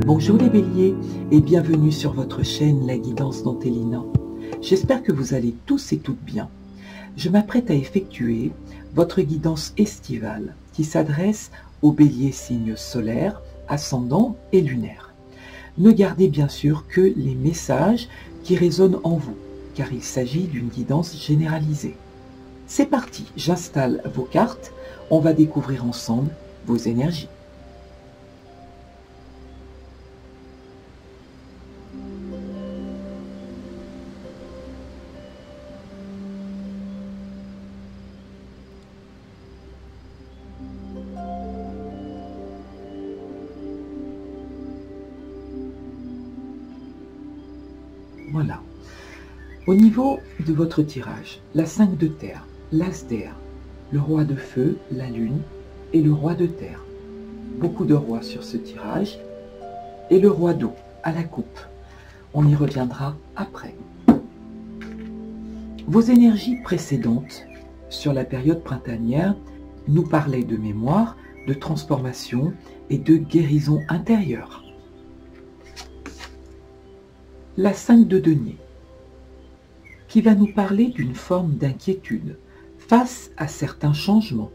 Bonjour les béliers et bienvenue sur votre chaîne La Guidance d'Antélina. J'espère que vous allez tous et toutes bien. Je m'apprête à effectuer votre guidance estivale qui s'adresse aux béliers signes solaires, ascendants et lunaires. Ne gardez bien sûr que les messages qui résonnent en vous, car il s'agit d'une guidance généralisée. C'est parti, j'installe vos cartes, on va découvrir ensemble vos énergies. Voilà. Au niveau de votre tirage, la 5 de terre, l'as d'air, le roi de feu, la lune et le roi de terre. Beaucoup de rois sur ce tirage. Et le roi d'eau à la coupe. On y reviendra après. Vos énergies précédentes sur la période printanière nous parlaient de mémoire, de transformation et de guérison intérieure. La 5 de denier, qui va nous parler d'une forme d'inquiétude face à certains changements,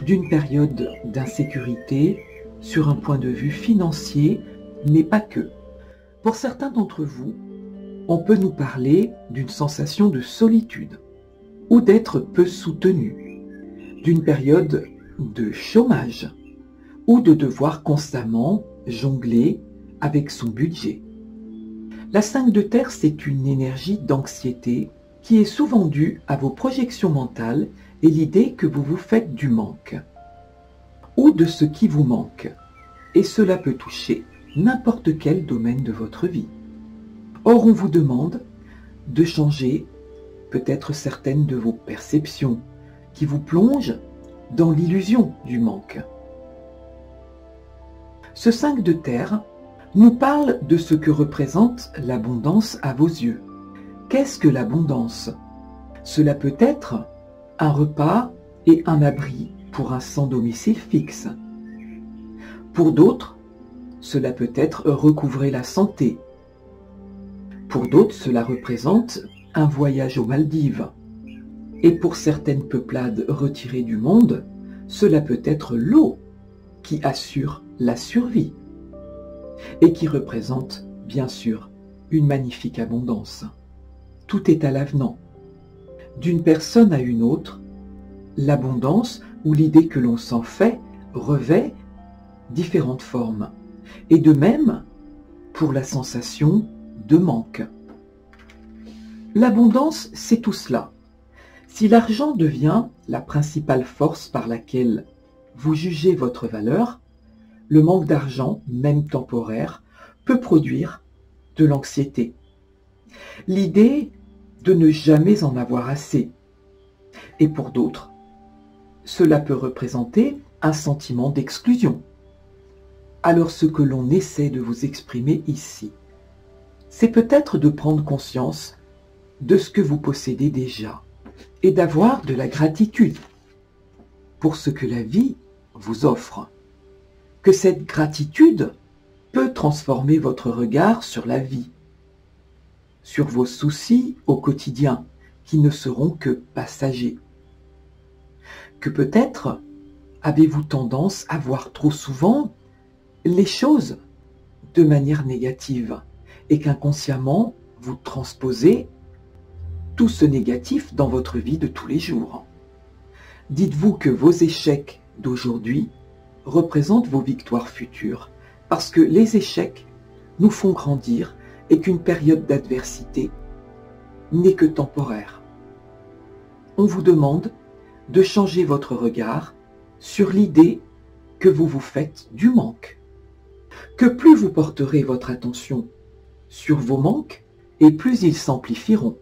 d'une période d'insécurité sur un point de vue financier, mais pas que. Pour certains d'entre vous, on peut nous parler d'une sensation de solitude ou d'être peu soutenu, d'une période de chômage ou de devoir constamment jongler avec son budget. La 5 de terre, c'est une énergie d'anxiété qui est souvent due à vos projections mentales et l'idée que vous vous faites du manque ou de ce qui vous manque. Et cela peut toucher n'importe quel domaine de votre vie. Or, on vous demande de changer peut-être certaines de vos perceptions qui vous plongent dans l'illusion du manque. Ce 5 de terre nous parle de ce que représente l'abondance à vos yeux. Qu'est-ce que l'abondance? Cela peut être un repas et un abri pour un sans domicile fixe. Pour d'autres, cela peut être recouvrer la santé. Pour d'autres, cela représente un voyage aux Maldives. Et pour certaines peuplades retirées du monde, cela peut être l'eau qui assure la survie et qui représente, bien sûr, une magnifique abondance. Tout est à l'avenant. D'une personne à une autre, l'abondance ou l'idée que l'on s'en fait revêt différentes formes. Et de même pour la sensation de manque. L'abondance, c'est tout cela. Si l'argent devient la principale force par laquelle vous jugez votre valeur, le manque d'argent, même temporaire, peut produire de l'anxiété. L'idée de ne jamais en avoir assez. Et pour d'autres, cela peut représenter un sentiment d'exclusion. Alors ce que l'on essaie de vous exprimer ici, c'est peut-être de prendre conscience de ce que vous possédez déjà et d'avoir de la gratitude pour ce que la vie vous offre. Que cette gratitude peut transformer votre regard sur la vie, sur vos soucis au quotidien qui ne seront que passagers. Que peut-être avez-vous tendance à voir trop souvent les choses de manière négative et qu'inconsciemment vous transposez tout ce négatif dans votre vie de tous les jours. Dites-vous que vos échecs d'aujourd'hui représentent vos victoires futures parce que les échecs nous font grandir et qu'une période d'adversité n'est que temporaire. On vous demande de changer votre regard sur l'idée que vous vous faites du manque. Que plus vous porterez votre attention sur vos manques, et plus ils s'amplifieront.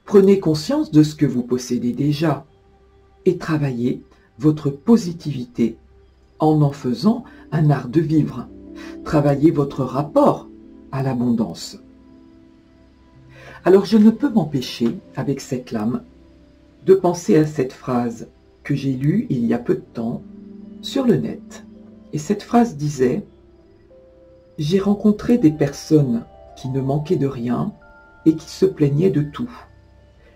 Prenez conscience de ce que vous possédez déjà et travaillez votre positivité en faisant un art de vivre. Travaillez votre rapport à l'abondance. Alors je ne peux m'empêcher, avec cette lame, de penser à cette phrase que j'ai lue il y a peu de temps sur le net. Et cette phrase disait J'ai rencontré des personnes qui ne manquaient de rien et qui se plaignaient de tout,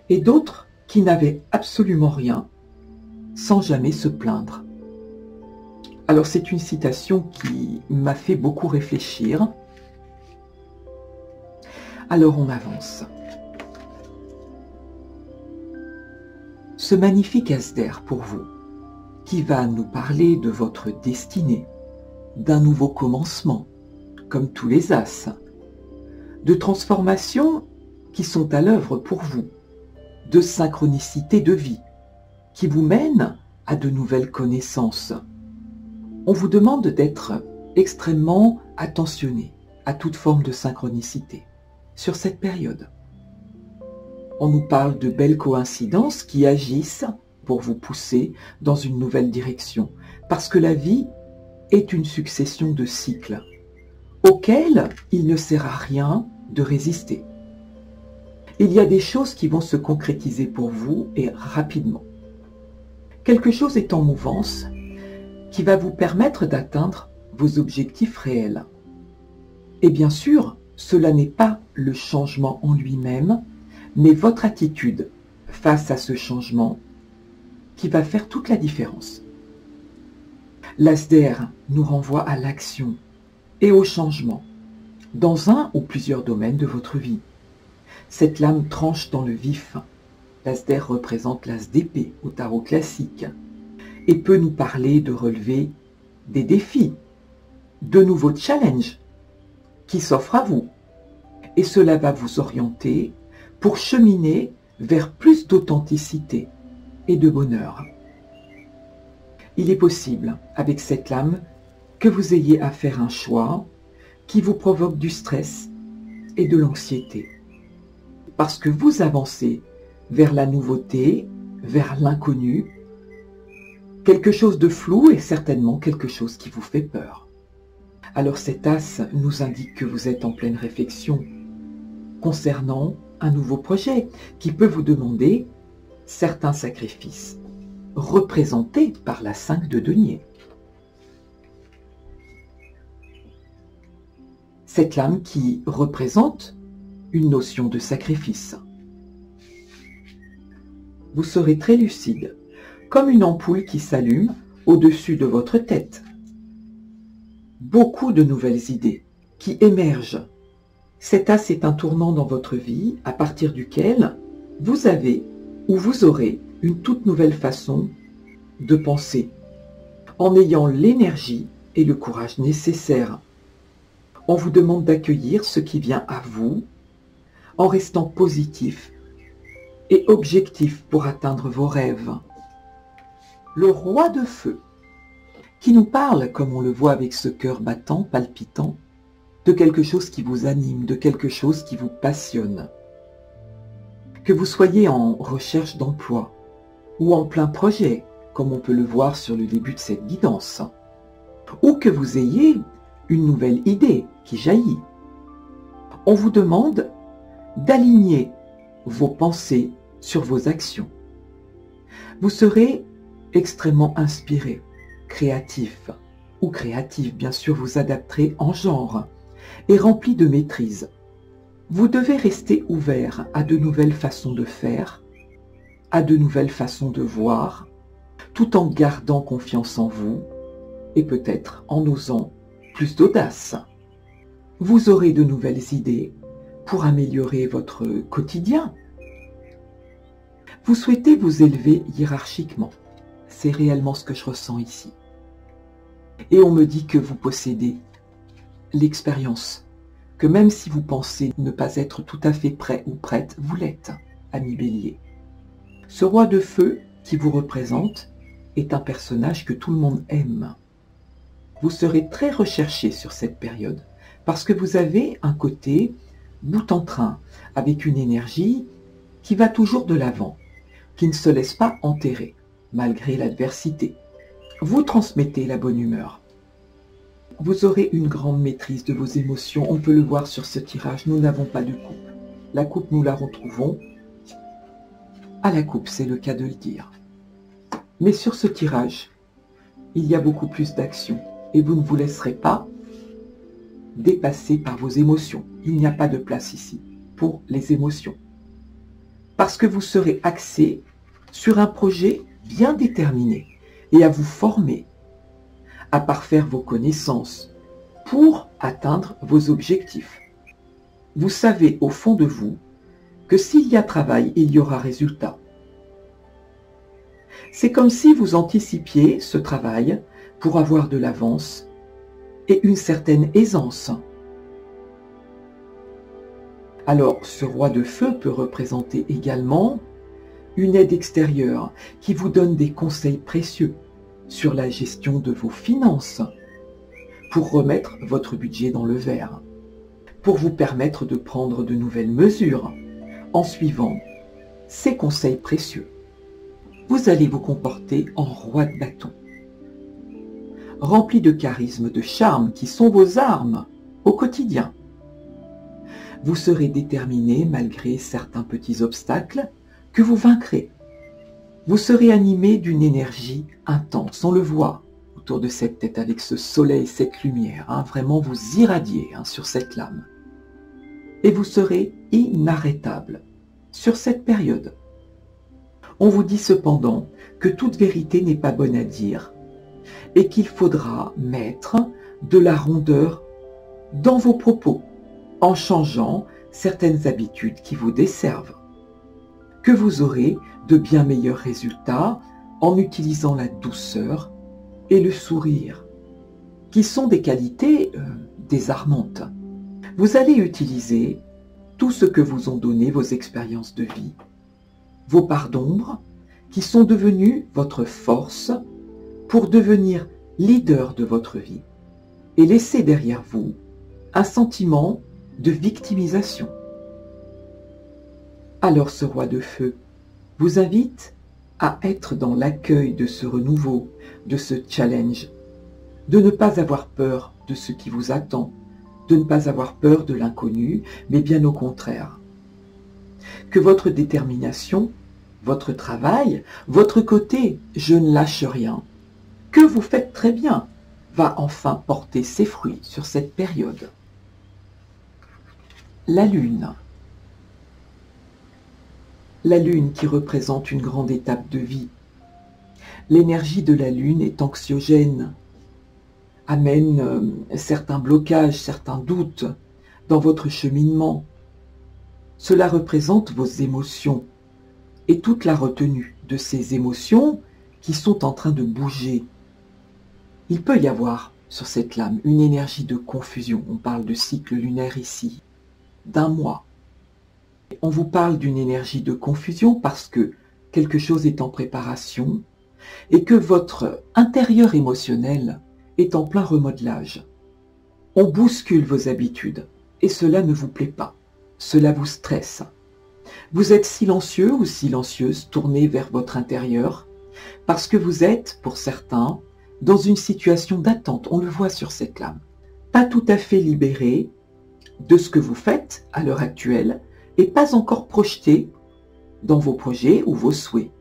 et d'autres qui n'avaient absolument rien, sans jamais se plaindre. Alors c'est une citation qui m'a fait beaucoup réfléchir. Alors on avance. Ce magnifique Asder pour vous, qui va nous parler de votre destinée, d'un nouveau commencement, comme tous les as, de transformations qui sont à l'œuvre pour vous, de synchronicité de vie, qui vous mènent à de nouvelles connaissances. On vous demande d'être extrêmement attentionné à toute forme de synchronicité sur cette période. On nous parle de belles coïncidences qui agissent pour vous pousser dans une nouvelle direction, parce que la vie est une succession de cycles auxquels il ne sert à rien de résister. Il y a des choses qui vont se concrétiser pour vous et rapidement. Quelque chose est en mouvance qui va vous permettre d'atteindre vos objectifs réels. Et bien sûr, cela n'est pas le changement en lui-même, mais votre attitude face à ce changement qui va faire toute la différence. L'Asder nous renvoie à l'action et au changement dans un ou plusieurs domaines de votre vie. Cette lame tranche dans le vif. L'Asder représente l'as d'épée au tarot classique et peut nous parler de relever des défis, de nouveaux challenges qui s'offrent à vous. Et cela va vous orienter pour cheminer vers plus d'authenticité et de bonheur. Il est possible, avec cette lame, que vous ayez à faire un choix qui vous provoque du stress et de l'anxiété. Parce que vous avancez vers la nouveauté, vers l'inconnu. Quelque chose de flou est certainement quelque chose qui vous fait peur. Alors cet as nous indique que vous êtes en pleine réflexion concernant un nouveau projet qui peut vous demander certains sacrifices, représentés par la 5 de denier. Cette lame qui représente une notion de sacrifice. Vous serez très lucide, comme une ampoule qui s'allume au-dessus de votre tête. Beaucoup de nouvelles idées qui émergent. Cet as est un tournant dans votre vie à partir duquel vous avez ou vous aurez une toute nouvelle façon de penser, en ayant l'énergie et le courage nécessaires. On vous demande d'accueillir ce qui vient à vous, en restant positif et objectif pour atteindre vos rêves. Le roi de feu, qui nous parle, comme on le voit avec ce cœur battant, palpitant, de quelque chose qui vous anime, de quelque chose qui vous passionne. Que vous soyez en recherche d'emploi ou en plein projet, comme on peut le voir sur le début de cette guidance, ou que vous ayez une nouvelle idée qui jaillit. On vous demande d'aligner vos pensées sur vos actions. Vous serez extrêmement inspiré, créatif ou créative, bien sûr vous adapterez en genre, et rempli de maîtrise. Vous devez rester ouvert à de nouvelles façons de faire, à de nouvelles façons de voir, tout en gardant confiance en vous et peut-être en osant plus d'audace. Vous aurez de nouvelles idées pour améliorer votre quotidien. Vous souhaitez vous élever hiérarchiquement. C'est réellement ce que je ressens ici. Et on me dit que vous possédez l'expérience, que même si vous pensez ne pas être tout à fait prêt ou prête, vous l'êtes, ami Bélier. Ce roi de feu qui vous représente est un personnage que tout le monde aime. Vous serez très recherché sur cette période, parce que vous avez un côté bout en train, avec une énergie qui va toujours de l'avant, qui ne se laisse pas enterrer, malgré l'adversité. Vous transmettez la bonne humeur. Vous aurez une grande maîtrise de vos émotions. On peut le voir sur ce tirage. Nous n'avons pas de coupe. La coupe, nous la retrouvons à la coupe, c'est le cas de le dire. Mais sur ce tirage, il y a beaucoup plus d'action. Et vous ne vous laisserez pas dépassé par vos émotions. Il n'y a pas de place ici pour les émotions. Parce que vous serez axé sur un projet bien déterminé et à vous former, à parfaire vos connaissances pour atteindre vos objectifs. Vous savez au fond de vous que s'il y a travail, il y aura résultat. C'est comme si vous anticipiez ce travail pour avoir de l'avance et une certaine aisance. Alors, ce roi de feu peut représenter également une aide extérieure qui vous donne des conseils précieux sur la gestion de vos finances pour remettre votre budget dans le vert, pour vous permettre de prendre de nouvelles mesures en suivant ces conseils précieux. Vous allez vous comporter en roi de bâton, rempli de charisme, de charme qui sont vos armes au quotidien. Vous serez déterminé malgré certains petits obstacles que vous vaincrez. Vous serez animé d'une énergie intense, on le voit autour de cette tête avec ce soleil, cette lumière, vraiment vous irradiez sur cette lame. Et vous serez inarrêtable sur cette période. On vous dit cependant que toute vérité n'est pas bonne à dire et qu'il faudra mettre de la rondeur dans vos propos en changeant certaines habitudes qui vous desservent. Que vous aurez de bien meilleurs résultats en utilisant la douceur et le sourire, qui sont des qualités désarmantes. Vous allez utiliser tout ce que vous ont donné vos expériences de vie, vos parts d'ombre, qui sont devenues votre force pour devenir leader de votre vie et laisser derrière vous un sentiment de victimisation. Alors ce roi de feu vous invite à être dans l'accueil de ce renouveau, de ce challenge, de ne pas avoir peur de ce qui vous attend, de ne pas avoir peur de l'inconnu, mais bien au contraire. Que votre détermination, votre travail, votre côté « je ne lâche rien », que vous faites très bien, va enfin porter ses fruits sur cette période. La Lune. La Lune qui représente une grande étape de vie. L'énergie de la Lune est anxiogène, amène certains blocages, certains doutes dans votre cheminement. Cela représente vos émotions et toute la retenue de ces émotions qui sont en train de bouger. Il peut y avoir sur cette lame une énergie de confusion. On parle de cycle lunaire ici, d'un mois. On vous parle d'une énergie de confusion parce que quelque chose est en préparation et que votre intérieur émotionnel est en plein remodelage. On bouscule vos habitudes et cela ne vous plaît pas. Cela vous stresse. Vous êtes silencieux ou silencieuse, tourné vers votre intérieur parce que vous êtes, pour certains, dans une situation d'attente. On le voit sur cette lame. Pas tout à fait libéré de ce que vous faites à l'heure actuelle et pas encore projeté dans vos projets ou vos souhaits.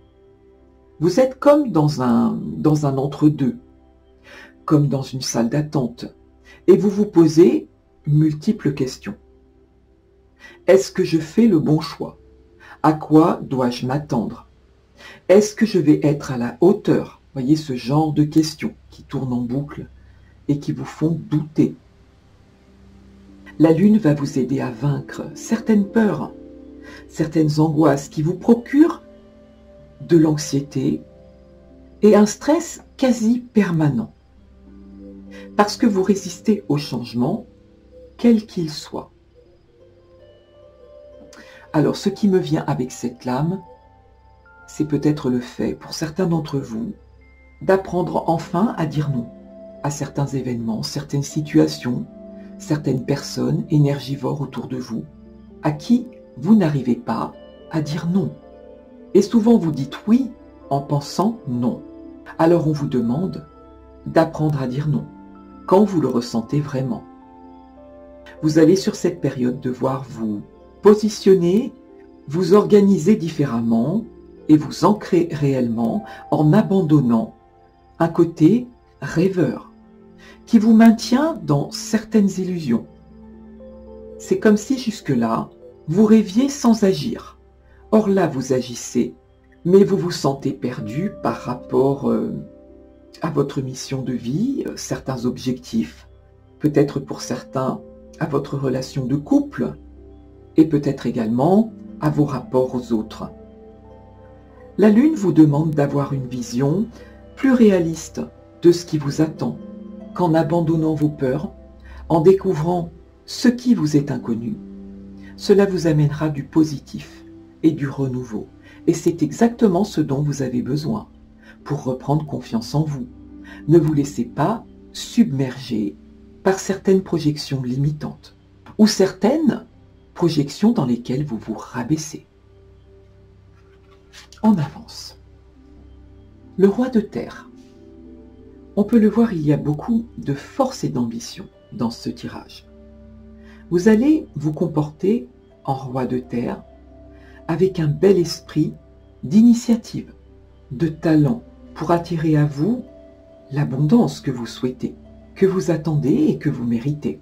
Vous êtes comme dans un entre-deux, comme dans une salle d'attente, et vous vous posez multiples questions. Est-ce que je fais le bon choix? À quoi dois-je m'attendre? Est-ce que je vais être à la hauteur? Voyez ce genre de questions qui tournent en boucle et qui vous font douter. La Lune va vous aider à vaincre certaines peurs, certaines angoisses qui vous procurent de l'anxiété et un stress quasi permanent. Parce que vous résistez au changement, quel qu'il soit. Alors, ce qui me vient avec cette lame, c'est peut-être le fait, pour certains d'entre vous, d'apprendre enfin à dire non à certains événements, certaines situations, certaines personnes énergivores autour de vous, à qui vous n'arrivez pas à dire non. Et souvent vous dites oui en pensant non. Alors on vous demande d'apprendre à dire non, quand vous le ressentez vraiment. Vous allez sur cette période devoir vous positionner, vous organiser différemment et vous ancrer réellement en abandonnant un côté rêveur qui vous maintient dans certaines illusions. C'est comme si jusque-là, vous rêviez sans agir. Or là, vous agissez, mais vous vous sentez perdu par rapport à votre mission de vie, certains objectifs, peut-être pour certains à votre relation de couple, et peut-être également à vos rapports aux autres. La Lune vous demande d'avoir une vision plus réaliste de ce qui vous attend, qu'en abandonnant vos peurs, en découvrant ce qui vous est inconnu, cela vous amènera du positif et du renouveau. Et c'est exactement ce dont vous avez besoin pour reprendre confiance en vous. Ne vous laissez pas submerger par certaines projections limitantes ou certaines projections dans lesquelles vous vous rabaissez. On avance. Le roi de terre. On peut le voir, il y a beaucoup de force et d'ambition dans ce tirage. Vous allez vous comporter en roi de terre avec un bel esprit d'initiative, de talent pour attirer à vous l'abondance que vous souhaitez, que vous attendez et que vous méritez.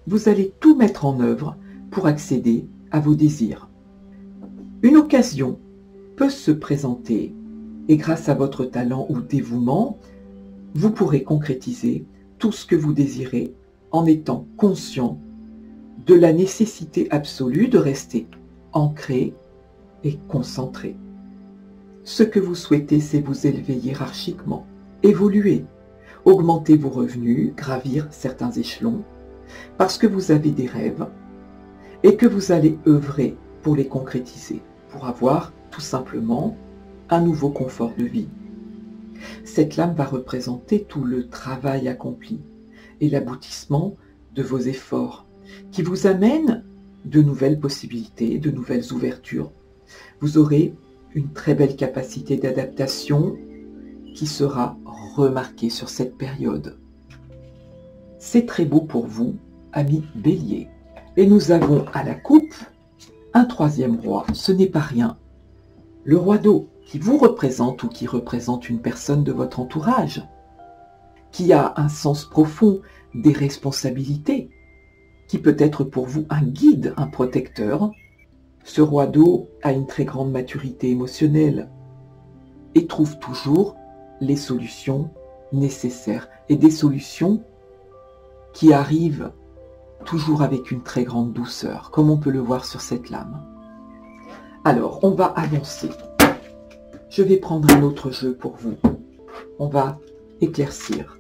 Vous allez tout mettre en œuvre pour accéder à vos désirs. Une occasion peut se présenter et grâce à votre talent ou dévouement, vous pourrez concrétiser tout ce que vous désirez en étant conscient de la nécessité absolue de rester ancré et concentré. Ce que vous souhaitez, c'est vous élever hiérarchiquement, évoluer, augmenter vos revenus, gravir certains échelons, parce que vous avez des rêves et que vous allez œuvrer pour les concrétiser, pour avoir tout simplement un nouveau confort de vie. Cette lame va représenter tout le travail accompli et l'aboutissement de vos efforts qui vous amènent de nouvelles possibilités, de nouvelles ouvertures. Vous aurez une très belle capacité d'adaptation qui sera remarquée sur cette période. C'est très beau pour vous, amis Bélier. Et nous avons à la coupe un troisième roi, ce n'est pas rien. Le roi d'eau, qui vous représente ou qui représente une personne de votre entourage, qui a un sens profond des responsabilités, qui peut être pour vous un guide, un protecteur. Ce roi d'eau a une très grande maturité émotionnelle et trouve toujours les solutions nécessaires et des solutions qui arrivent toujours avec une très grande douceur, comme on peut le voir sur cette lame. Alors, on va avancer. Je vais prendre un autre jeu pour vous. On va éclaircir.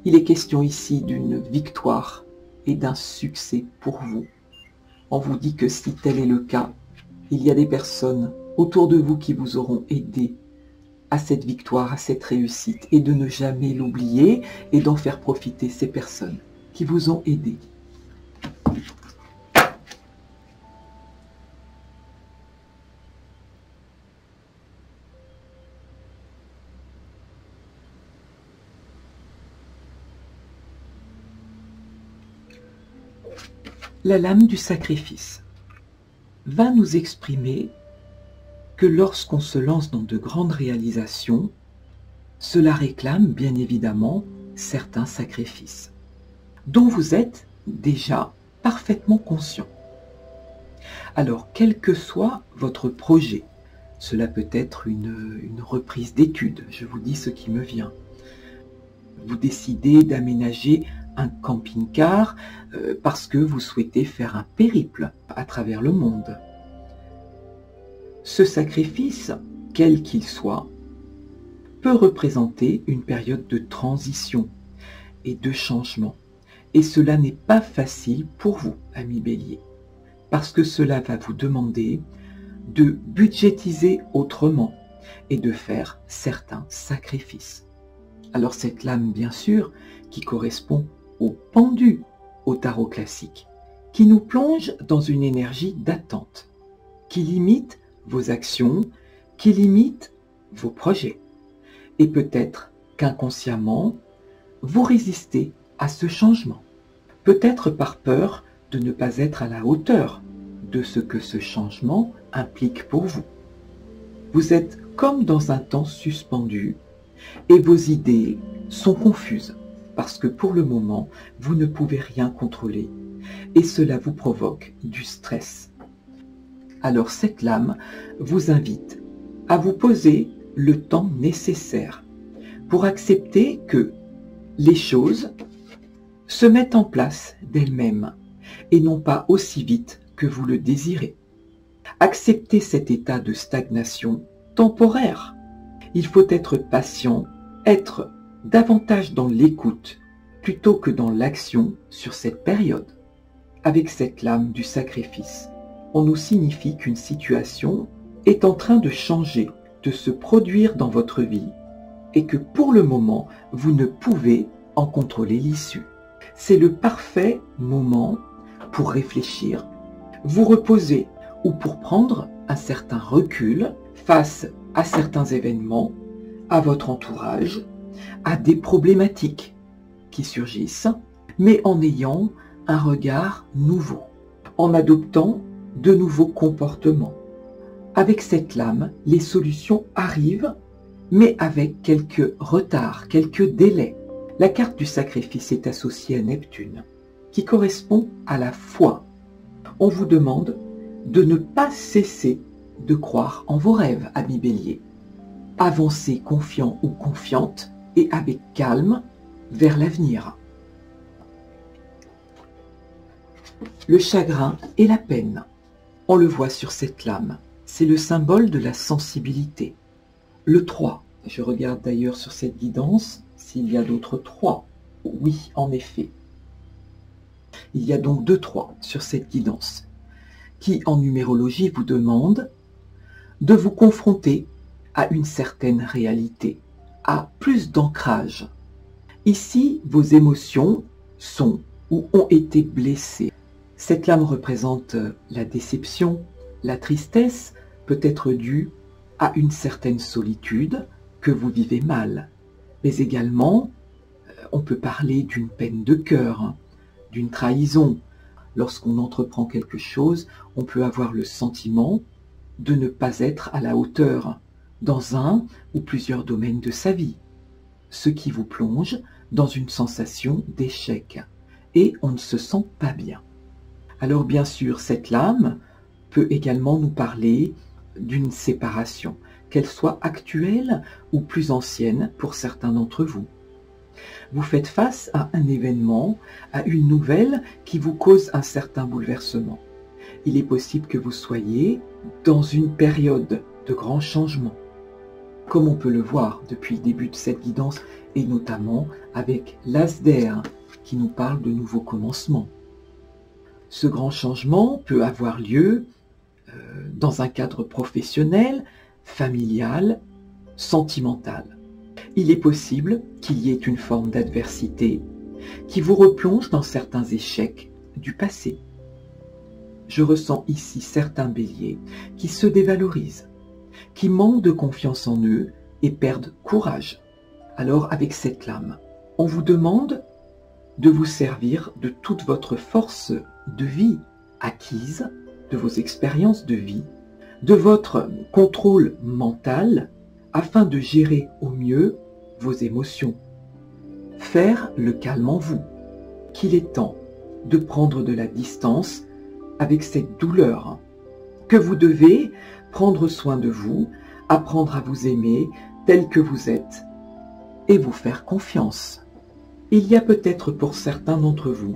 Il est question ici d'une victoire et d'un succès pour vous. On vous dit que si tel est le cas, il y a des personnes autour de vous qui vous auront aidé à cette victoire, à cette réussite, et de ne jamais l'oublier et d'en faire profiter ces personnes qui vous ont aidé. La lame du sacrifice va nous exprimer que lorsqu'on se lance dans de grandes réalisations, cela réclame bien évidemment certains sacrifices, dont vous êtes déjà parfaitement conscient. Alors, quel que soit votre projet, cela peut être une reprise d'études, je vous dis ce qui me vient. Vous décidez d'aménager un camping-car parce que vous souhaitez faire un périple à travers le monde. Ce sacrifice, quel qu'il soit, peut représenter une période de transition et de changement. Et cela n'est pas facile pour vous, amis Bélier, parce que cela va vous demander de budgétiser autrement et de faire certains sacrifices. Alors cette lame, bien sûr, qui correspond au pendu au tarot classique, qui nous plonge dans une énergie d'attente, qui limite vos actions, qui limite vos projets. Et peut-être qu'inconsciemment, vous résistez à ce changement. Peut-être par peur de ne pas être à la hauteur de ce que ce changement implique pour vous. Vous êtes comme dans un temps suspendu et vos idées sont confuses parce que pour le moment, vous ne pouvez rien contrôler et cela vous provoque du stress. Alors cette lame vous invite à vous poser le temps nécessaire pour accepter que les choses se mettent en place d'elles-mêmes et non pas aussi vite que vous le désirez. Acceptez cet état de stagnation temporaire. Il faut être patient, être davantage dans l'écoute plutôt que dans l'action sur cette période. Avec cette lame du sacrifice, on nous signifie qu'une situation est en train de changer, de se produire dans votre vie et que pour le moment, vous ne pouvez en contrôler l'issue. C'est le parfait moment pour réfléchir, vous reposer ou pour prendre un certain recul face à certains événements, à votre entourage, à des problématiques qui surgissent, mais en ayant un regard nouveau, en adoptant de nouveaux comportements. Avec cette lame, les solutions arrivent, mais avec quelques retards, quelques délais. La carte du sacrifice est associée à Neptune, qui correspond à la foi. On vous demande de ne pas cesser de croire en vos rêves, amis Bélier. Avancez confiant ou confiante et avec calme vers l'avenir. Le chagrin et la peine. On le voit sur cette lame. C'est le symbole de la sensibilité. Le 3. Je regarde d'ailleurs sur cette guidance s'il y a d'autres 3. Oui, en effet. Il y a donc 2 3 sur cette guidance qui, en numérologie, vous demande de vous confronter à une certaine réalité, à plus d'ancrage. Ici, vos émotions sont ou ont été blessées. Cette lame représente la déception, la tristesse peut être due à une certaine solitude que vous vivez mal. Mais également, on peut parler d'une peine de cœur, d'une trahison. Lorsqu'on entreprend quelque chose, on peut avoir le sentiment de ne pas être à la hauteur dans un ou plusieurs domaines de sa vie, ce qui vous plonge dans une sensation d'échec et on ne se sent pas bien. Alors bien sûr, cette lame peut également nous parler d'une séparation, qu'elle soit actuelle ou plus ancienne pour certains d'entre vous. Vous faites face à un événement, à une nouvelle qui vous cause un certain bouleversement. Il est possible que vous soyez dans une période de grands changements, comme on peut le voir depuis le début de cette guidance, et notamment avec l'As d'air qui nous parle de nouveaux commencements. Ce grand changement peut avoir lieu dans un cadre professionnel, familial, sentimental. Il est possible qu'il y ait une forme d'adversité qui vous replonge dans certains échecs du passé. Je ressens ici certains béliers qui se dévalorisent, qui manquent de confiance en eux et perdent courage. Alors avec cette lame, on vous demande de vous servir de toute votre force de vie acquise, de vos expériences de vie, de votre contrôle mental afin de gérer au mieux vos émotions. Faire le calme en vous, qu'il est temps de prendre de la distance avec cette douleur, que vous devez prendre soin de vous, apprendre à vous aimer tel que vous êtes et vous faire confiance. Il y a peut-être pour certains d'entre vous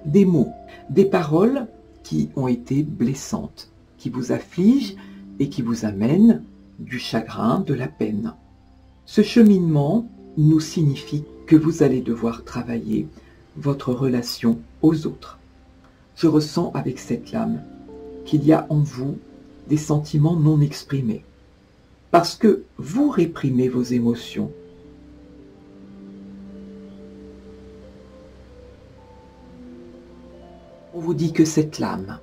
des mots, des paroles qui ont été blessantes, qui vous affligent et qui vous amènent du chagrin, de la peine. Ce cheminement nous signifie que vous allez devoir travailler votre relation aux autres. Je ressens avec cette lame qu'il y a en vous des sentiments non exprimés, parce que vous réprimez vos émotions. On vous dit que cette lame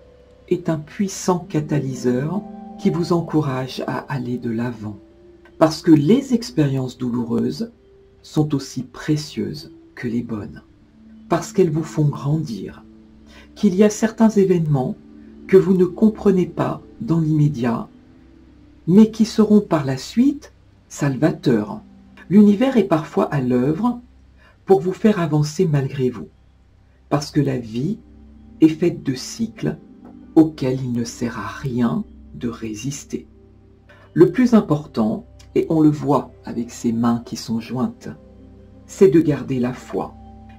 est un puissant catalyseur qui vous encourage à aller de l'avant, parce que les expériences douloureuses sont aussi précieuses que les bonnes, parce qu'elles vous font grandir, qu'il y a certains événements que vous ne comprenez pas dans l'immédiat, mais qui seront par la suite salvateurs. L'univers est parfois à l'œuvre pour vous faire avancer malgré vous, parce que la vie est faite de cycles auxquels il ne sert à rien de résister. Le plus important, et on le voit avec ces mains qui sont jointes, c'est de garder la foi.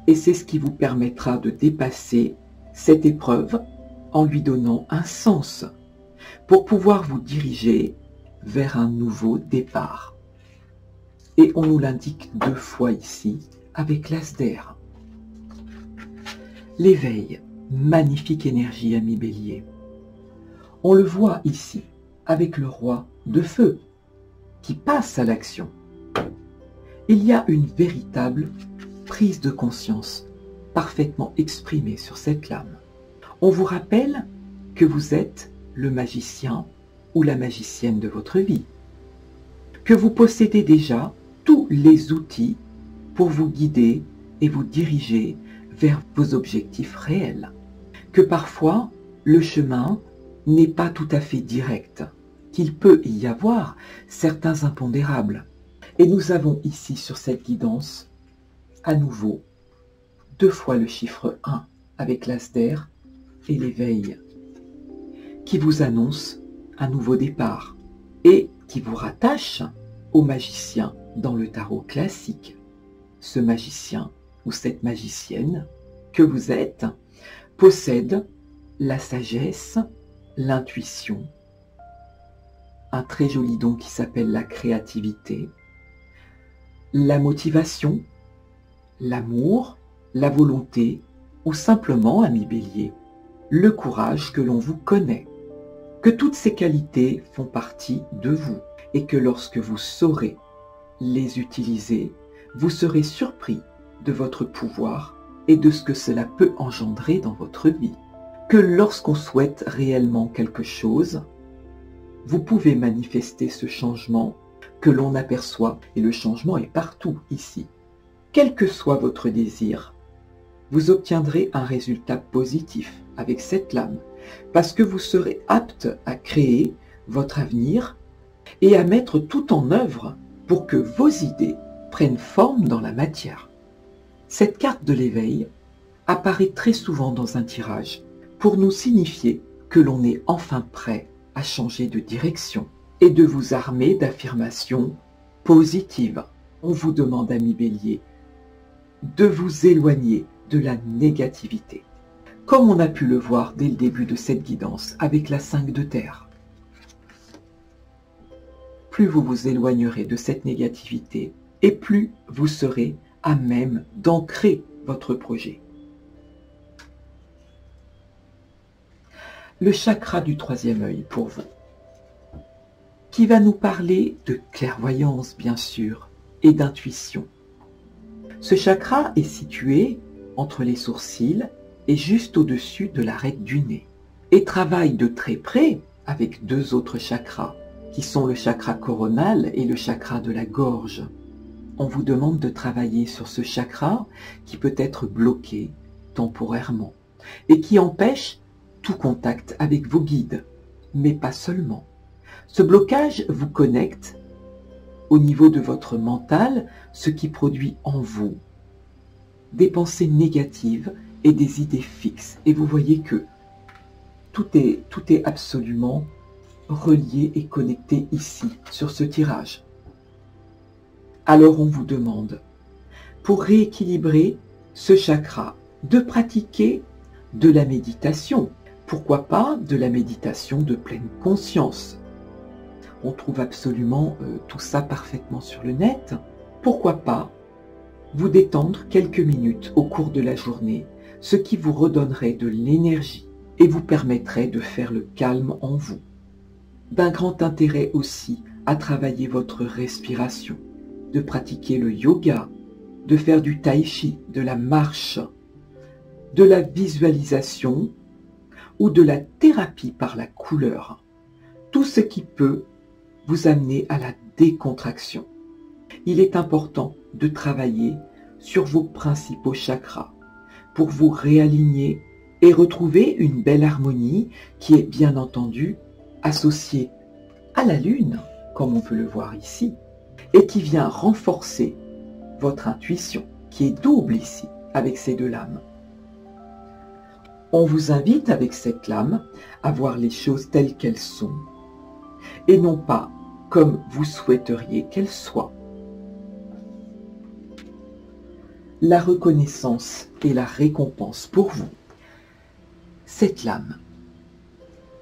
Et c'est ce qui vous permettra de dépasser cette épreuve en lui donnant un sens pour pouvoir vous diriger vers un nouveau départ. Et on nous l'indique 2 fois ici avec l'as d'air. L'éveil, magnifique énergie, ami Bélier. On le voit ici avec le roi de feu qui passe à l'action. Il y a une véritable prise de conscience parfaitement exprimée sur cette lame. On vous rappelle que vous êtes le magicien ou la magicienne de votre vie, que vous possédez déjà tous les outils pour vous guider et vous diriger vers vos objectifs réels, que parfois le chemin n'est pas tout à fait direct, qu'il peut y avoir certains impondérables. Et nous avons ici sur cette guidance, à nouveau, 2 fois le chiffre 1 avec l'as d'air et l'éveil, qui vous annonce un nouveau départ et qui vous rattache au magicien dans le tarot classique. Ce magicien ou cette magicienne que vous êtes possède la sagesse, l'intuition, un très joli don qui s'appelle la créativité, la motivation, l'amour, la volonté ou simplement, ami Bélier, le courage que l'on vous connaît, que toutes ces qualités font partie de vous et que lorsque vous saurez les utiliser, vous serez surpris de votre pouvoir et de ce que cela peut engendrer dans votre vie. Que lorsqu'on souhaite réellement quelque chose, vous pouvez manifester ce changement que l'on aperçoit, et le changement est partout ici. Quel que soit votre désir, vous obtiendrez un résultat positif avec cette lame, parce que vous serez apte à créer votre avenir et à mettre tout en œuvre pour que vos idées prennent forme dans la matière. Cette carte de l'éveil apparaît très souvent dans un tirage pour nous signifier que l'on est enfin prêt à changer de direction et de vous armer d'affirmations positives. On vous demande, ami Bélier, de vous éloigner de la négativité, comme on a pu le voir dès le début de cette guidance avec la 5 de terre. Plus vous vous éloignerez de cette négativité, et plus vous serez à même d'ancrer votre projet. Le chakra du 3e œil pour vous, qui va nous parler de clairvoyance bien sûr et d'intuition. Ce chakra est situé entre les sourcils et juste au-dessus de l'arête du nez et travaille de très près avec 2 autres chakras qui sont le chakra coronal et le chakra de la gorge. On vous demande de travailler sur ce chakra qui peut être bloqué temporairement et qui empêche tout contact avec vos guides, mais pas seulement. Ce blocage vous connecte au niveau de votre mental, ce qui produit en vous des pensées négatives et des idées fixes. Et vous voyez que tout est absolument relié et connecté ici, sur ce tirage. Alors on vous demande, pour rééquilibrer ce chakra, de pratiquer de la méditation. Pourquoi pas de la méditation de pleine conscience? On trouve absolument tout ça parfaitement sur le net. Pourquoi pas vous détendre quelques minutes au cours de la journée, ce qui vous redonnerait de l'énergie et vous permettrait de faire le calme en vous. D'un grand intérêt aussi à travailler votre respiration, de pratiquer le yoga, de faire du tai chi, de la marche, de la visualisation ou de la thérapie par la couleur. Tout ce qui peut vous amener à la décontraction. Il est important de travailler sur vos principaux chakras pour vous réaligner et retrouver une belle harmonie qui est bien entendu associée à la lune, comme on peut le voir ici, et qui vient renforcer votre intuition, qui est double ici, avec ces deux lames. On vous invite avec cette lame à voir les choses telles qu'elles sont, et non pas comme vous souhaiteriez qu'elles soient. La reconnaissance et la récompense pour vous. Cette lame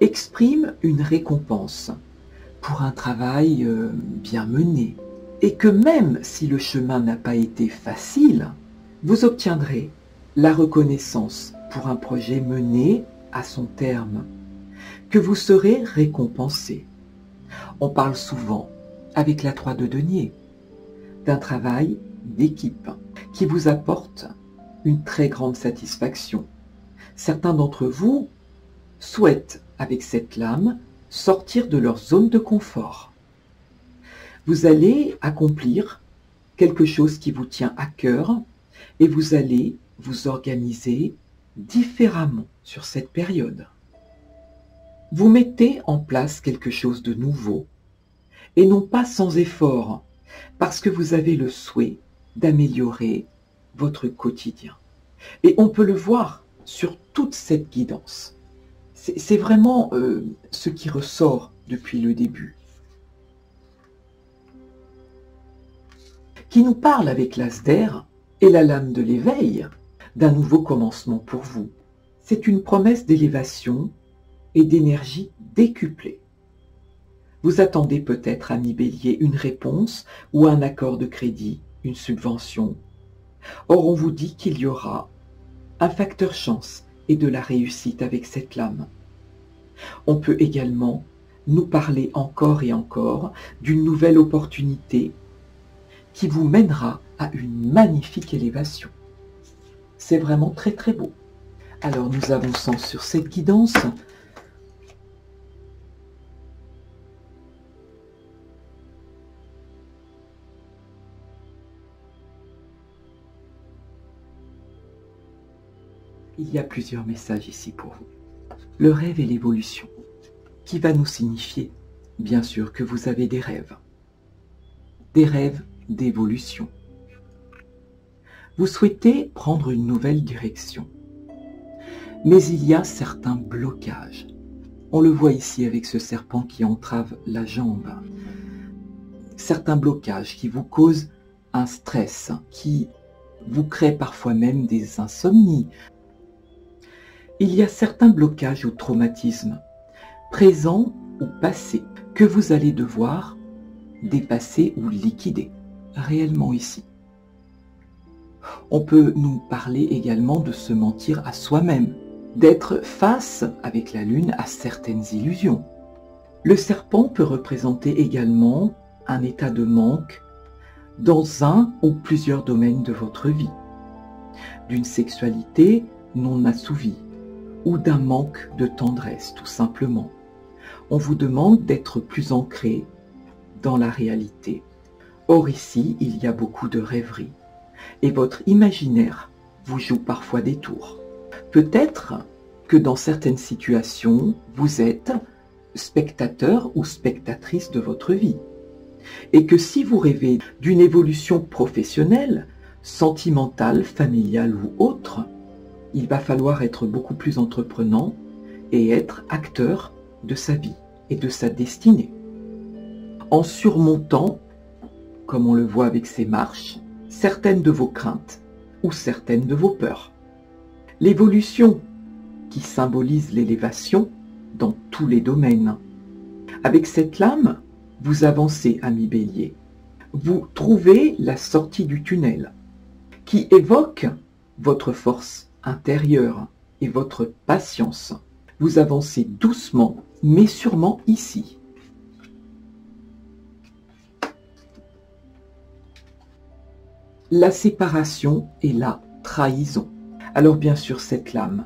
exprime une récompense pour un travail bien mené, et que même si le chemin n'a pas été facile, vous obtiendrez la reconnaissance pour un projet mené à son terme, que vous serez récompensé. On parle souvent, avec la 3 de denier, d'un travail d'équipe qui vous apporte une très grande satisfaction. Certains d'entre vous souhaitent, avec cette lame, sortir de leur zone de confort. Vous allez accomplir quelque chose qui vous tient à cœur et vous allez vous organiser différemment sur cette période. Vous mettez en place quelque chose de nouveau et non pas sans effort, parce que vous avez le souhait d'améliorer votre quotidien. Et on peut le voir sur toute cette guidance. C'est vraiment ce qui ressort depuis le début. Qui nous parle avec l'as d'air et la lame de l'éveil d'un nouveau commencement pour vous. C'est une promesse d'élévation et d'énergie décuplée. Vous attendez peut-être, ami Bélier, une réponse ou un accord de crédit, une subvention. Or, on vous dit qu'il y aura un facteur chance et de la réussite avec cette lame. On peut également nous parler encore et encore d'une nouvelle opportunité qui vous mènera à une magnifique élévation. C'est vraiment très très beau. Alors nous avançons sur cette guidance. Il y a plusieurs messages ici pour vous. Le rêve et l'évolution, qui va nous signifier, bien sûr, que vous avez des rêves d'évolution. Vous souhaitez prendre une nouvelle direction, mais il y a certains blocages. On le voit ici avec ce serpent qui entrave la jambe. Certains blocages qui vous causent un stress, qui vous créent parfois même des insomnies. Il y a certains blocages ou traumatismes, présents ou passés, que vous allez devoir dépasser ou liquider, réellement ici. On peut nous parler également de se mentir à soi-même, d'être face, avec la lune, à certaines illusions. Le serpent peut représenter également un état de manque dans un ou plusieurs domaines de votre vie, d'une sexualité non assouvie, ou d'un manque de tendresse, tout simplement. On vous demande d'être plus ancré dans la réalité. Or ici, il y a beaucoup de rêveries, et votre imaginaire vous joue parfois des tours. Peut-être que dans certaines situations, vous êtes spectateur ou spectatrice de votre vie, et que si vous rêvez d'une évolution professionnelle, sentimentale, familiale ou autre, il va falloir être beaucoup plus entreprenant et être acteur de sa vie et de sa destinée. En surmontant, comme on le voit avec ces marches, certaines de vos craintes ou certaines de vos peurs. L'évolution qui symbolise l'élévation dans tous les domaines. Avec cette lame, vous avancez, ami Bélier. Vous trouvez la sortie du tunnel qui évoque votre force intérieure et votre patience. Vous avancez doucement, mais sûrement ici. La séparation et la trahison. Alors bien sûr, cette lame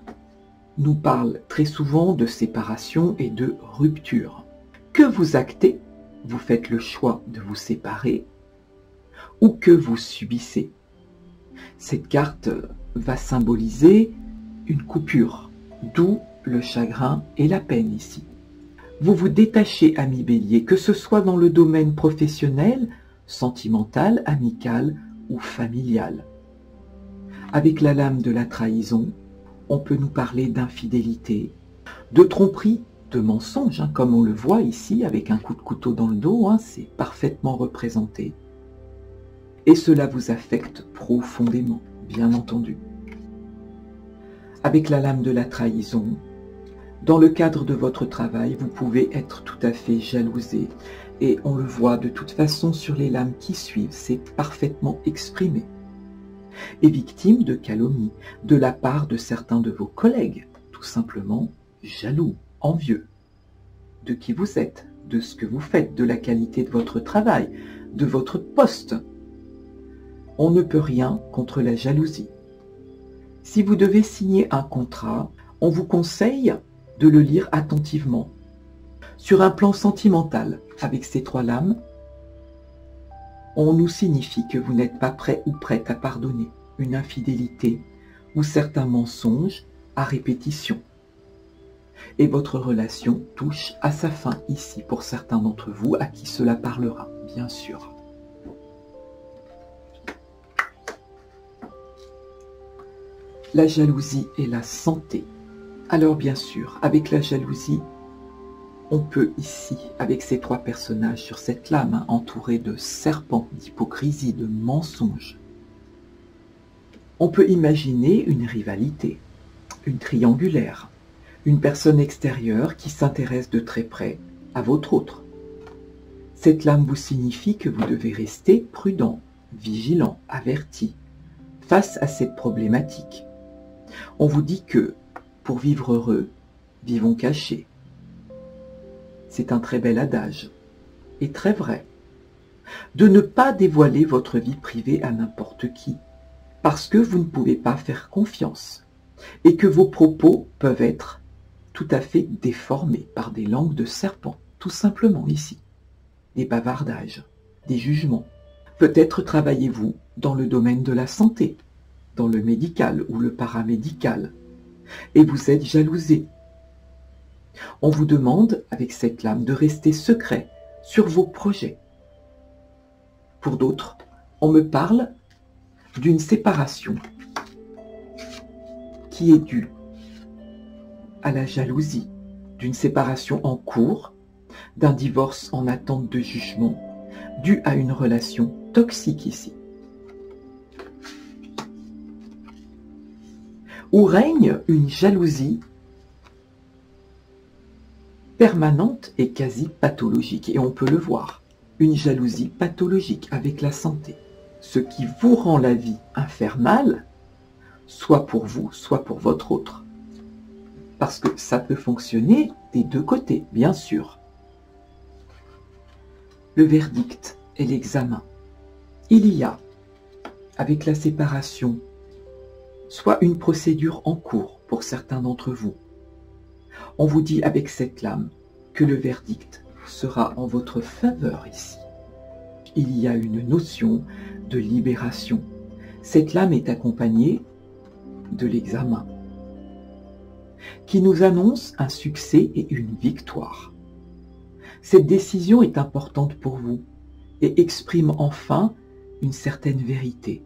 nous parle très souvent de séparation et de rupture. Que vous actez, vous faites le choix de vous séparer, ou que vous subissez. Cette carte va symboliser une coupure d'où le chagrin et la peine ici. Vous vous détachez, ami Bélier, que ce soit dans le domaine professionnel, sentimental, amical ou familial. Avec la lame de la trahison, on peut nous parler d'infidélité, de tromperie, de mensonge, comme on le voit ici avec un coup de couteau dans le dos, c'est parfaitement représenté. Et cela vous affecte profondément, bien entendu. Avec la lame de la trahison, dans le cadre de votre travail, vous pouvez être tout à fait jalousé. Et on le voit de toute façon sur les lames qui suivent, c'est parfaitement exprimé. Et victime de calomnie de la part de certains de vos collègues, tout simplement jaloux, envieux de qui vous êtes, de ce que vous faites, de la qualité de votre travail, de votre poste. On ne peut rien contre la jalousie. Si vous devez signer un contrat, on vous conseille de le lire attentivement. Sur un plan sentimental, avec ces 3 lames, on nous signifie que vous n'êtes pas prêt ou prête à pardonner une infidélité ou certains mensonges à répétition. Et votre relation touche à sa fin ici pour certains d'entre vous à qui cela parlera, bien sûr. La jalousie et la santé. Alors bien sûr, avec la jalousie, on peut ici, avec ces 3 personnages sur cette lame, entourée de serpents, d'hypocrisie, de mensonges, on peut imaginer une rivalité, une triangulaire, une personne extérieure qui s'intéresse de très près à votre autre. Cette lame vous signifie que vous devez rester prudent, vigilant, averti, face à cette problématique. On vous dit que, pour vivre heureux, vivons cachés. C'est un très bel adage, et très vrai. De ne pas dévoiler votre vie privée à n'importe qui, parce que vous ne pouvez pas faire confiance, et que vos propos peuvent être tout à fait déformés par des langues de serpent, tout simplement ici. Des bavardages, des jugements. Peut-être travaillez-vous dans le domaine de la santé, dans le médical ou le paramédical, et vous êtes jalousé. On vous demande, avec cette lame, de rester secret sur vos projets. Pour d'autres, on me parle d'une séparation qui est due à la jalousie, d'une séparation en cours, d'un divorce en attente de jugement, dû à une relation toxique ici. Où règne une jalousie permanente et quasi pathologique, et on peut le voir, une jalousie pathologique avec la santé, ce qui vous rend la vie infernale, soit pour vous, soit pour votre autre. Parce que ça peut fonctionner des 2 côtés, bien sûr. Le verdict et l'examen. Il y a, avec la séparation, soit une procédure en cours pour certains d'entre vous. On vous dit avec cette lame que le verdict sera en votre faveur ici. Il y a une notion de libération. Cette lame est accompagnée de l'examen, qui nous annonce un succès et une victoire. Cette décision est importante pour vous et exprime enfin une certaine vérité,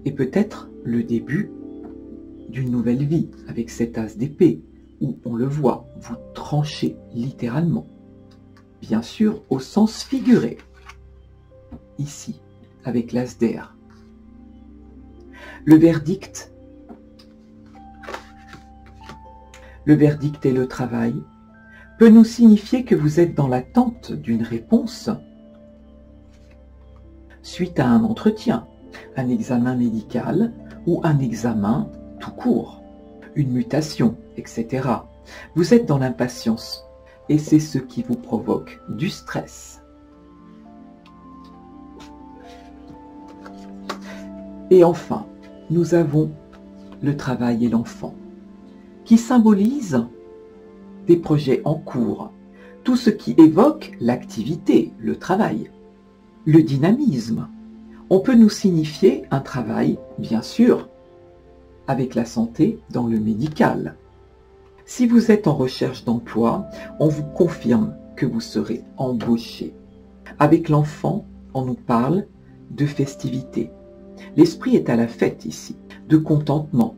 et peut-être le début d'une nouvelle vie avec cet as d'épée, où on le voit, vous tranchez littéralement, bien sûr au sens figuré, ici, avec l'as d'air. Le verdict et le travail peut nous signifier que vous êtes dans l'attente d'une réponse suite à un entretien, un examen médical ou un examen tout court, une mutation, etc. Vous êtes dans l'impatience et c'est ce qui vous provoque du stress. Et enfin, nous avons le travail et l'enfant, qui symbolise des projets en cours, tout ce qui évoque l'activité, le travail, le dynamisme. On peut nous signifier un travail, bien sûr, avec la santé dans le médical, Si vous êtes en recherche d'emploi, on vous confirme que vous serez embauché. Avec l'enfant, on nous parle de festivité. L'esprit est à la fête ici, de contentement.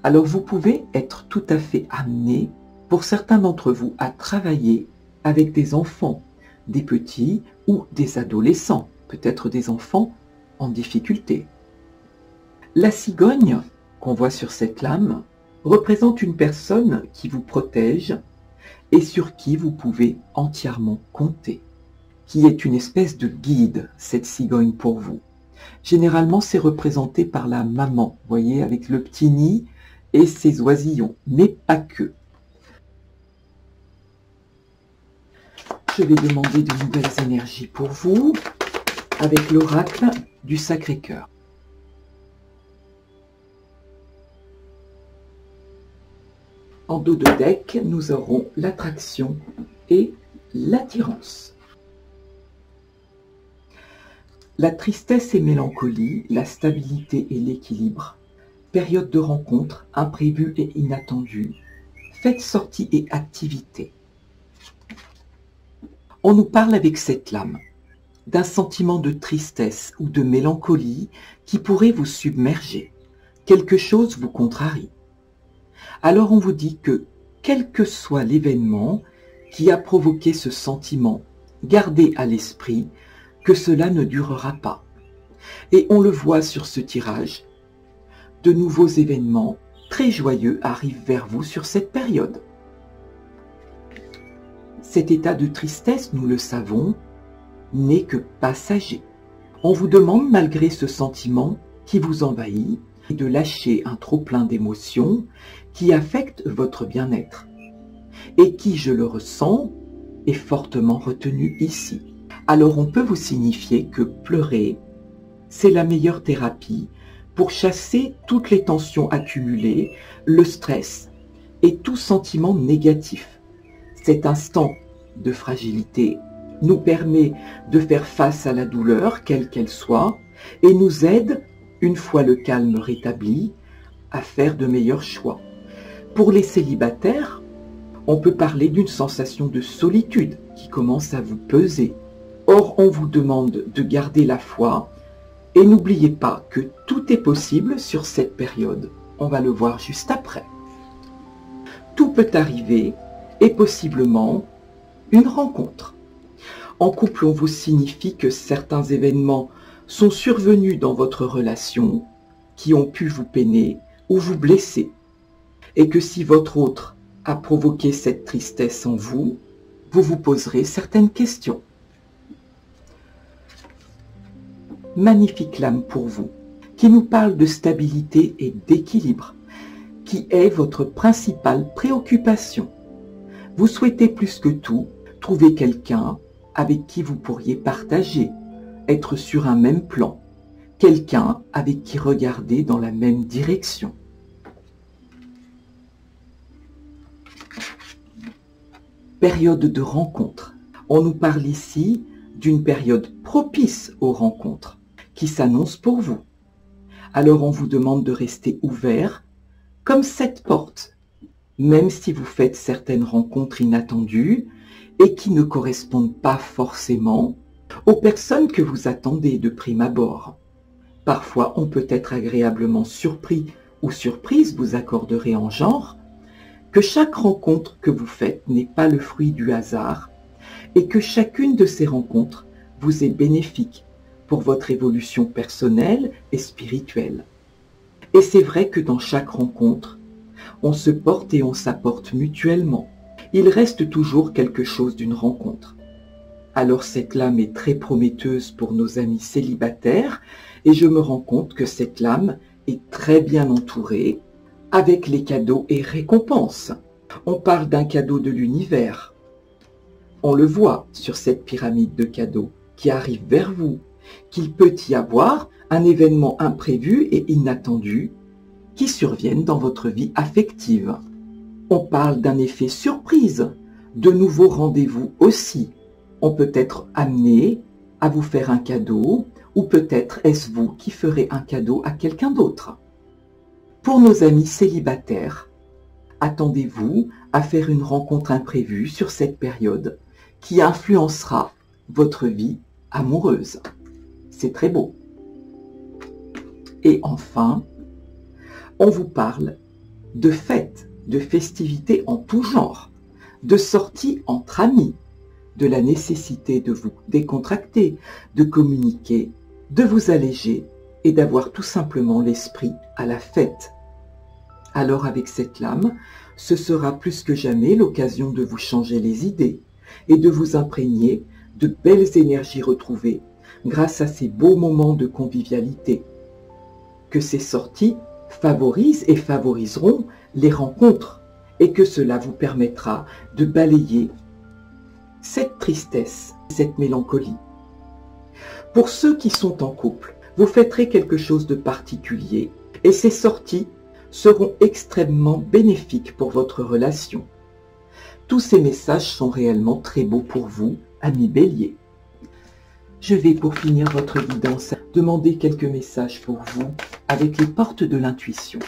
Alors vous pouvez être tout à fait amené, pour certains d'entre vous, à travailler avec des enfants, des petits ou des adolescents, peut-être des enfants en difficulté. La cigogne qu'on voit sur cette lame représente une personne qui vous protège et sur qui vous pouvez entièrement compter, qui est une espèce de guide, cette cigogne pour vous. Généralement, c'est représenté par la maman, vous voyez, avec le petit nid et ses oisillons, mais pas que. Je vais demander de nouvelles énergies pour vous, avec l'oracle du Sacré-Cœur. En dos de deck, nous aurons l'attraction et l'attirance. La tristesse et mélancolie, la stabilité et l'équilibre, période de rencontre imprévue et inattendue, fête, sortie et activité. On nous parle avec cette lame d'un sentiment de tristesse ou de mélancolie qui pourrait vous submerger. Quelque chose vous contrarie. Alors on vous dit que, quel que soit l'événement qui a provoqué ce sentiment, gardez à l'esprit que cela ne durera pas. Et on le voit sur ce tirage, de nouveaux événements très joyeux arrivent vers vous sur cette période. Cet état de tristesse, nous le savons, n'est que passager. On vous demande, malgré ce sentiment qui vous envahit, de lâcher un trop-plein d'émotions qui affectent votre bien-être et qui, je le ressens, est fortement retenu ici. Alors on peut vous signifier que pleurer, c'est la meilleure thérapie pour chasser toutes les tensions accumulées, le stress et tout sentiment négatif. Cet instant de fragilité nous permet de faire face à la douleur, quelle qu'elle soit, et nous aide, une fois le calme rétabli, à faire de meilleurs choix. Pour les célibataires, on peut parler d'une sensation de solitude qui commence à vous peser. Or, on vous demande de garder la foi et n'oubliez pas que tout est possible sur cette période. On va le voir juste après. Tout peut arriver et possiblement une rencontre. En couple, on vous signifie que certains événements sont survenus dans votre relation qui ont pu vous peiner ou vous blesser. Et que si votre autre a provoqué cette tristesse en vous, vous vous poserez certaines questions. Magnifique lame pour vous, qui nous parle de stabilité et d'équilibre, qui est votre principale préoccupation. Vous souhaitez plus que tout trouver quelqu'un avec qui vous pourriez partager, être sur un même plan, quelqu'un avec qui regarder dans la même direction. Période de rencontre. On nous parle ici d'une période propice aux rencontres qui s'annonce pour vous. Alors on vous demande de rester ouvert comme cette porte, même si vous faites certaines rencontres inattendues et qui ne correspondent pas forcément aux personnes que vous attendez de prime abord. Parfois, on peut être agréablement surpris ou surprise, vous accorderez en genre, que chaque rencontre que vous faites n'est pas le fruit du hasard et que chacune de ces rencontres vous est bénéfique pour votre évolution personnelle et spirituelle. Et c'est vrai que dans chaque rencontre, on se porte et on s'apporte mutuellement. Il reste toujours quelque chose d'une rencontre. Alors cette lame est très prometteuse pour nos amis célibataires et je me rends compte que cette lame est très bien entourée avec les cadeaux et récompenses. On parle d'un cadeau de l'univers. On le voit sur cette pyramide de cadeaux qui arrive vers vous, qu'il peut y avoir un événement imprévu et inattendu qui survienne dans votre vie affective. On parle d'un effet surprise, de nouveaux rendez-vous aussi. On peut être amené à vous faire un cadeau, ou peut-être est-ce vous qui ferez un cadeau à quelqu'un d'autre. Pour nos amis célibataires, attendez-vous à faire une rencontre imprévue sur cette période qui influencera votre vie amoureuse. C'est très beau. Et enfin, on vous parle de fêtes, de festivités en tout genre, de sorties entre amis, de la nécessité de vous décontracter, de communiquer, de vous alléger et d'avoir tout simplement l'esprit à la fête. Alors avec cette lame, ce sera plus que jamais l'occasion de vous changer les idées et de vous imprégner de belles énergies retrouvées grâce à ces beaux moments de convivialité. Que ces sorties favorisent et favoriseront les rencontres et que cela vous permettra de balayer cette tristesse, cette mélancolie. Pour ceux qui sont en couple, vous fêterez quelque chose de particulier et ces sorties seront extrêmement bénéfiques pour votre relation. Tous ces messages sont réellement très beaux pour vous, amis Bélier. Je vais, pour finir votre guidance, demander quelques messages pour vous avec les portes de l'intuition.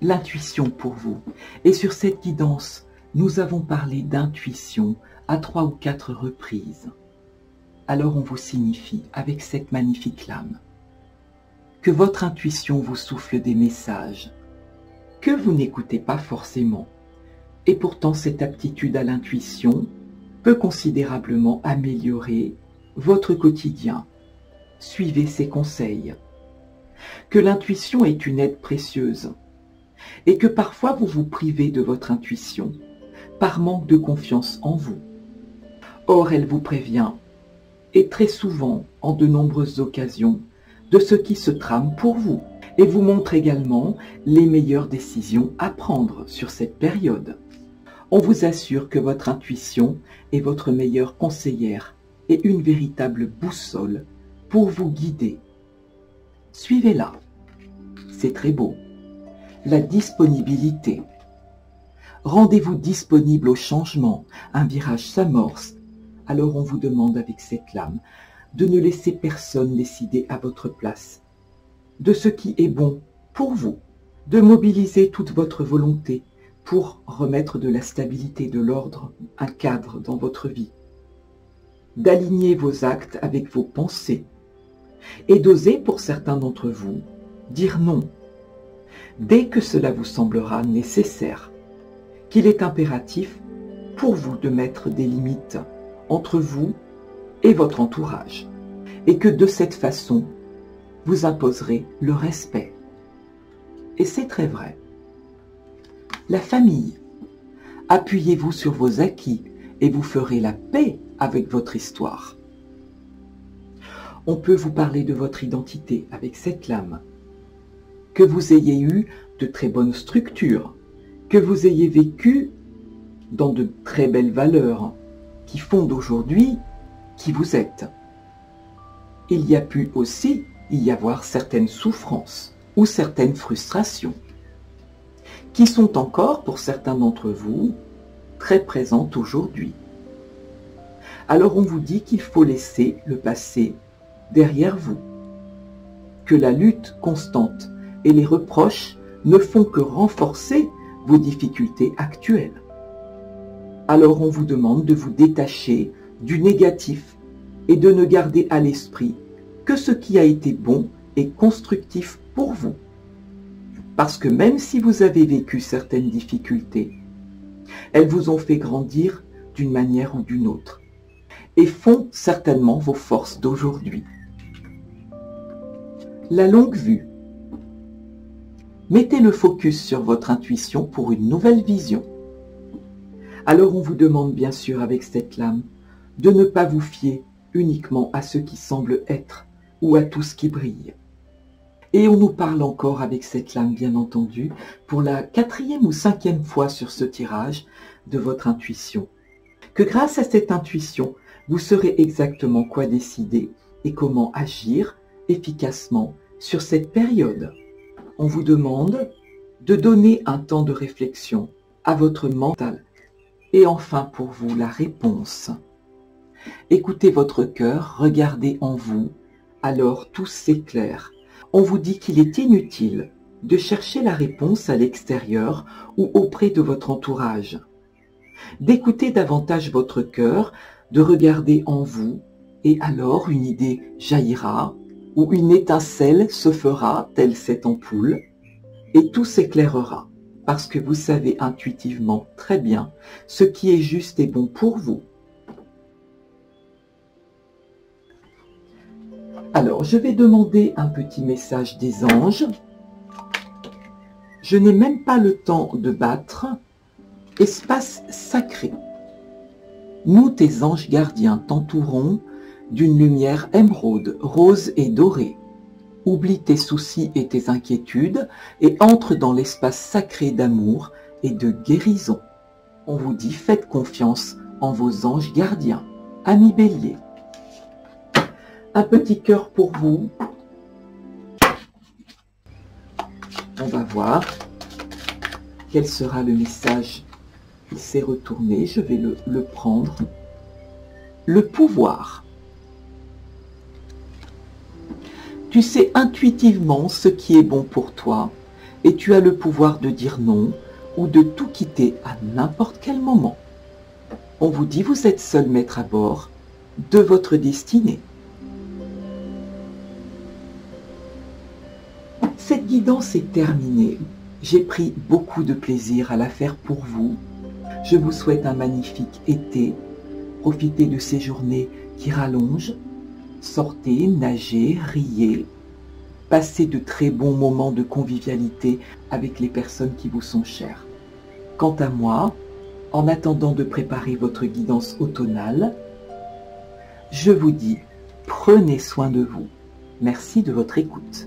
L'intuition pour vous. Et sur cette guidance, nous avons parlé d'intuition à 3 ou 4 reprises. Alors on vous signifie avec cette magnifique lame que votre intuition vous souffle des messages que vous n'écoutez pas forcément. Et pourtant cette aptitude à l'intuition peut considérablement améliorer votre quotidien. Suivez ces conseils. Que l'intuition est une aide précieuse et que parfois vous vous privez de votre intuition par manque de confiance en vous. Or, elle vous prévient, et très souvent, en de nombreuses occasions, de ce qui se trame pour vous, et vous montre également les meilleures décisions à prendre sur cette période. On vous assure que votre intuition est votre meilleure conseillère et une véritable boussole pour vous guider. Suivez-la. C'est très beau. La disponibilité. Rendez-vous disponible au changement, un virage s'amorce. Alors on vous demande avec cette lame de ne laisser personne décider à votre place, de ce qui est bon pour vous, de mobiliser toute votre volonté pour remettre de la stabilité, de l'ordre, un cadre dans votre vie, d'aligner vos actes avec vos pensées et d'oser pour certains d'entre vous dire non. Dès que cela vous semblera nécessaire, qu'il est impératif pour vous de mettre des limites entre vous et votre entourage, et que de cette façon, vous imposerez le respect. Et c'est très vrai. La famille. Appuyez-vous sur vos acquis et vous ferez la paix avec votre histoire. On peut vous parler de votre identité avec cette lame. Que vous ayez eu de très bonnes structures, que vous ayez vécu dans de très belles valeurs qui fondent aujourd'hui qui vous êtes. Il y a pu aussi y avoir certaines souffrances ou certaines frustrations qui sont encore, pour certains d'entre vous, très présentes aujourd'hui. Alors on vous dit qu'il faut laisser le passé derrière vous, que la lutte constante et les reproches ne font que renforcer vos difficultés actuelles. Alors on vous demande de vous détacher du négatif et de ne garder à l'esprit que ce qui a été bon et constructif pour vous. Parce que même si vous avez vécu certaines difficultés, elles vous ont fait grandir d'une manière ou d'une autre et font certainement vos forces d'aujourd'hui. La longue vue. Mettez le focus sur votre intuition pour une nouvelle vision. Alors on vous demande bien sûr avec cette lame de ne pas vous fier uniquement à ce qui semble être ou à tout ce qui brille. Et on nous parle encore avec cette lame bien entendu pour la 4e ou 5e fois sur ce tirage de votre intuition. Que grâce à cette intuition, vous saurez exactement quoi décider et comment agir efficacement sur cette période. On vous demande de donner un temps de réflexion à votre mental Et enfin pour vous, la réponse. Écoutez votre cœur, regardez en vous, alors tout s'éclaire. On vous dit qu'il est inutile de chercher la réponse à l'extérieur ou auprès de votre entourage. D'écouter davantage votre cœur, de regarder en vous, et alors une idée jaillira, ou une étincelle se fera, telle cette ampoule, et tout s'éclairera, parce que vous savez intuitivement très bien ce qui est juste et bon pour vous. Alors, je vais demander un petit message des anges. Je n'ai même pas le temps de battre. Espace sacré. Nous, tes anges gardiens, t'entourons d'une lumière émeraude, rose et dorée. Oublie tes soucis et tes inquiétudes et entre dans l'espace sacré d'amour et de guérison. On vous dit, faites confiance en vos anges gardiens. Amis Bélier. Un petit cœur pour vous. On va voir quel sera le message. Il s'est retourné, je vais le prendre. Le pouvoir. Tu sais intuitivement ce qui est bon pour toi et tu as le pouvoir de dire non ou de tout quitter à n'importe quel moment. On vous dit, vous êtes seul maître à bord de votre destinée. Cette guidance est terminée. J'ai pris beaucoup de plaisir à la faire pour vous. Je vous souhaite un magnifique été. Profitez de ces journées qui rallongent. Sortez, nagez, riez. Passez de très bons moments de convivialité avec les personnes qui vous sont chères. Quant à moi, en attendant de préparer votre guidance automnale, je vous dis, prenez soin de vous. Merci de votre écoute.